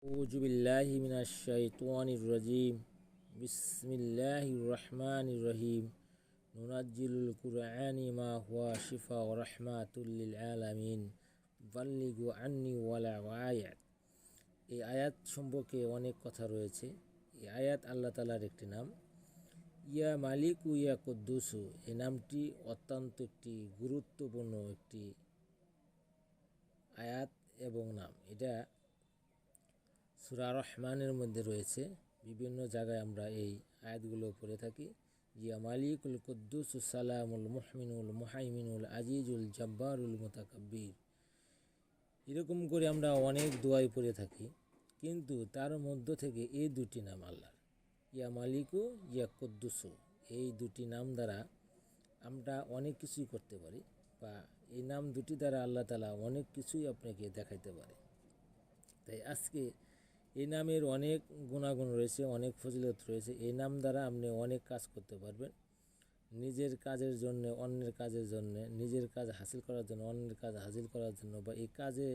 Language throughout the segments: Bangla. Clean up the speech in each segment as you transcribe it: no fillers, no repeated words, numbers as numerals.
أعوذ بالله من الشيطان الرجيم بسم الله الرحمن الرحيم ننزل القرآن ما هو شفاء ورحمة للعالمين بلغ عني ولو আয়াত। এই আয়াত সম্পর্কে অনেক কথা রয়েছে। এই আয়াত আল্লাহ তাআলার একটি নাম। ইয়া মালিকু ইয়া কুদ্দুসু, এই নামটি অত্যন্ত একটি গুরুত্বপূর্ণ একটি আয়াত এবং নাম। এটা সূরা রহমানের মধ্যে রয়েছে। বিভিন্ন জায়গায় আমরা এই আয়াতগুলো পড়ে থাকি। ইয়া মালিকুল কুদ্দুস সালামুল মুহমিনুল মুহাইমিনুল আজিজুল জব্বারুল মুতাকাব্বির, এরকম করে আমরা অনেক দোয়াই পড়ে থাকি, কিন্তু তার মধ্য থেকে এই দুটি নাম আল্লাহর, ইয়া মালিকু ইয়া কুদ্দুসু, এই দুটি নাম দ্বারা আমরা অনেক কিছুই করতে পারি, বা এই নাম দুটি দ্বারা আল্লাহ তাআলা অনেক কিছুই আপনাকে দেখাইতে পারে। তাই আজকে এই নামের অনেক গুণাগুণ রয়েছে, অনেক ফজিলত রয়েছে। এই নাম দ্বারা আপনি অনেক কাজ করতে পারবেন, নিজের কাজের জন্য, অন্যের কাজের জন্য, নিজের কাজ হাসিল করার জন্য, অন্যের কাজ হাসিল করার জন্য, বা এই কাজে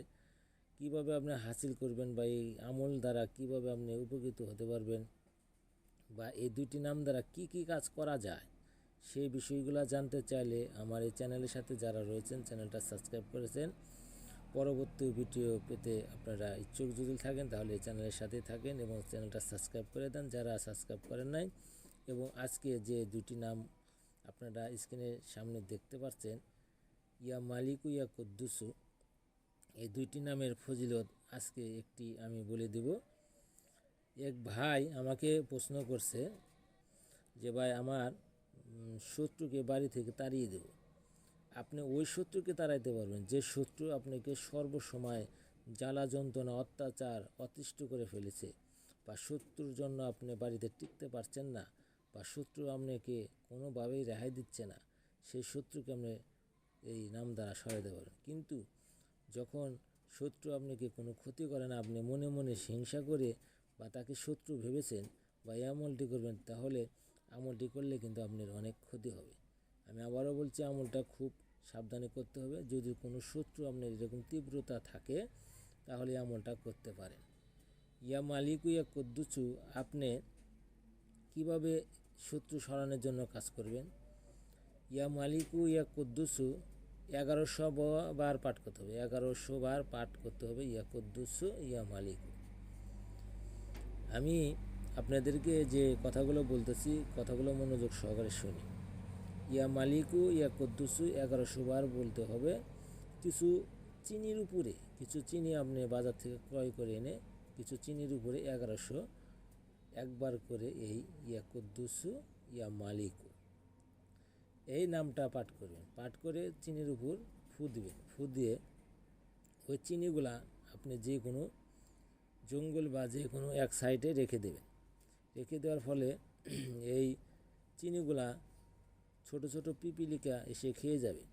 কিভাবে আপনি হাসিল করবেন, বা এই আমল দ্বারা কিভাবে আপনি উপকৃত হতে পারবেন, বা এই দুটি নাম দ্বারা কি কি কাজ করা যায়, সেই বিষয়গুলো জানতে চাইলে আমার এই চ্যানেলের সাথে যারা রয়েছেন, চ্যানেলটা সাবস্ক্রাইব করেছেন, পরবর্তী ভিডিও পেতে আপনারা ইচ্ছুক যদি থাকেন তাহলে এই চ্যানেলের সাথে থাকেন এবং চ্যানেলটা সাবস্ক্রাইব করে দেন যারা সাবস্ক্রাইব করেন নাই। এবং আজকে যে দুটি নাম আপনারা স্ক্রিনের সামনে দেখতে পাচ্ছেন, ইয়া মালিকু ইয়া কুদ্দুসু, এই দুইটি নামের ফজিলত আজকে একটি আমি বলে দেব। এক ভাই আমাকে প্রশ্ন করছে যে ভাই, আমার শত্রুকে বাড়ি থেকে তাড়িয়ে দেব। আপনি ওই শত্রুকে তাড়াইতে পারবেন যে শত্রু আপনাকে সর্বসময় জ্বালা যন্ত্রণা অত্যাচার অতিষ্ঠ করে ফেলেছে, বা শত্রুর জন্য আপনি বাড়িতে টিকতে পারছেন না, বা শত্রু আপনাকে কোনোভাবেই রেহাই দিচ্ছে না, সেই শত্রুকে আপনি এই নাম দ্বারা সরাতে পারেন। কিন্তু যখন শত্রু আপনাকে কোনো ক্ষতি করে না, আপনি মনে মনে হিংসা করে বা তাকে শত্রু ভেবেছেন বা এই আমলটি করবেন, তাহলে আমলটি করলে কিন্তু আপনার অনেক ক্ষতি হবে। আমি আবারও বলছি, আমলটা খুব সাবধানে করতে হবে। যদি কোনো শত্রু আপনার এরকম তীব্রতা থাকে তাহলে আমলটা করতে পারেন। ইয়া মালিকু ইয়া কুদ্দুসু, আপনি কিভাবে শত্রু সরানোর জন্য কাজ করবেন? ইয়া মালিকু ইয়া কুদ্দুসু 1100 বার পাঠ করতে হবে, 1100 বার পাঠ করতে হবে ইয়া কুদ্দুসু ইয়া মালিকু। আমি আপনাদেরকে যে কথাগুলো বলতেছি, কথাগুলো মনোযোগ সহকারে শুনি। ইয়া মালিকু ইয়া কুদ্দুসু 1100 বার বলতে হবে। কিছু চিনির উপরে, কিছু চিনি আপনি বাজার থেকে ক্রয় করে এনে কিছু চিনির উপরে 1100 একবার করে এই ইয়া কুদ্দুসু ইয়া মালিকু এই নামটা পাঠ করবেন। পাঠ করে চিনির উপর ফু দিবেন। ফু দিয়ে ওই চিনিগুলা আপনি যে কোনো জঙ্গল বা যে কোনো এক সাইডে রেখে দেবেন। রেখে দেওয়ার ফলে এই চিনিগুলা ছোট ছোট পিপিলিকা এসে খেয়ে যাবে,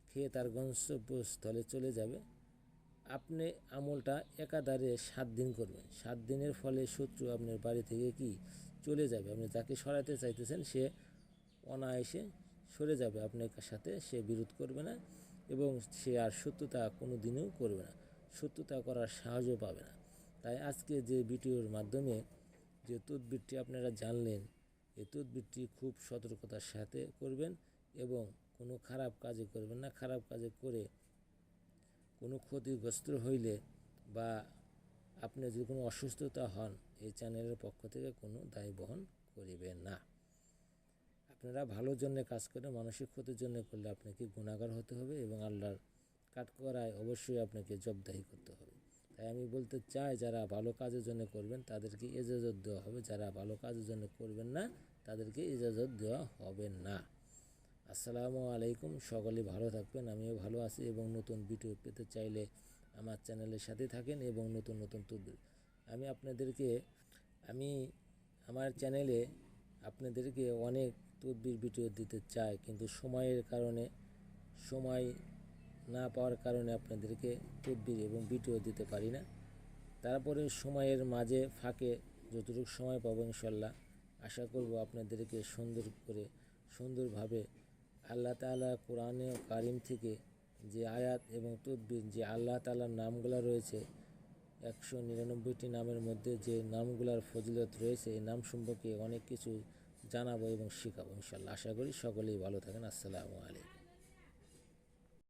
খেয়ে তার গন্তব্যস্থলে চলে যাবে। আপনি আমলটা একাধারে 7 দিন করবেন। 7 দিনের ফলে শত্রু আপনার বাড়ি থেকে কি চলে যাবে। আপনি যাকে সরাতে চাইতেছেন সে অনায়াসে সরে যাবে, আপনার সাথে সে বিরোধ করবে না, এবং সে আর শত্রুতা কোনো দিনও করবে না, শত্রুতা করার সাহায্য পাবে না। তাই আজকে যে ভিডিওর মাধ্যমে যে তদবিরটি আপনারা জানলেন, এই তদবিরটি খুব সতর্কতার সাথে করবেন এবং কোনো খারাপ কাজে করবেন না। খারাপ কাজে করে কোনো ক্ষতিগ্রস্ত হইলে বা আপনি যদি কোনো অসুস্থতা হন, এই চ্যানেলের পক্ষ থেকে কোনো দায় বহন করিবেন না। আপনারা ভালোর জন্য কাজ করে মানসিক ক্ষতির জন্য করলে আপনাকে গুনাহগার হতে হবে এবং আল্লাহর কাঠগড়ায় অবশ্যই আপনাকে জবাবদিহি করতে হবে। তাই আমি বলতে চাই, যারা ভালো কাজের জন্য করবেন তাদেরকে ইজাজত দেওয়া হবে, যারা ভালো কাজের জন্য করবেন না তাদেরকে ইজাজত দেওয়া হবে না। আসসালামু আলাইকুম, সকলে ভালো থাকবেন। আমিও ভালো আছি এবং নতুন ভিডিও পেতে চাইলে আমার চ্যানেলের সাথে থাকেন এবং নতুন নতুন তদবির আমি আমার চ্যানেলে আপনাদেরকে অনেক তদবির ভিডিও দিতে চাই, কিন্তু সময়ের কারণে, সময় না পাওয়ার কারণে আপনাদেরকে তদবির এবং ভিডিও দিতে পারি না। তারপরে সময়ের মাঝে ফাঁকে যতটুকু সময় পাবো ইনশাল্লাহ আশা করব আপনাদেরকে সুন্দরভাবে আল্লাহ তাআলা কোরআনে কারিম থেকে যে আয়াত এবং তদবির, যে আল্লাহ তাআলার নামগুলো রয়েছে, 199টি নামের মধ্যে যে নামগুলার ফজিলত রয়েছে এই নাম সম্পর্কে অনেক কিছু জানাবো এবং শেখাবো ইনশাআল্লাহ। আশা করি সকলেই ভালো থাকেন। আসসালামু আলাইকুম।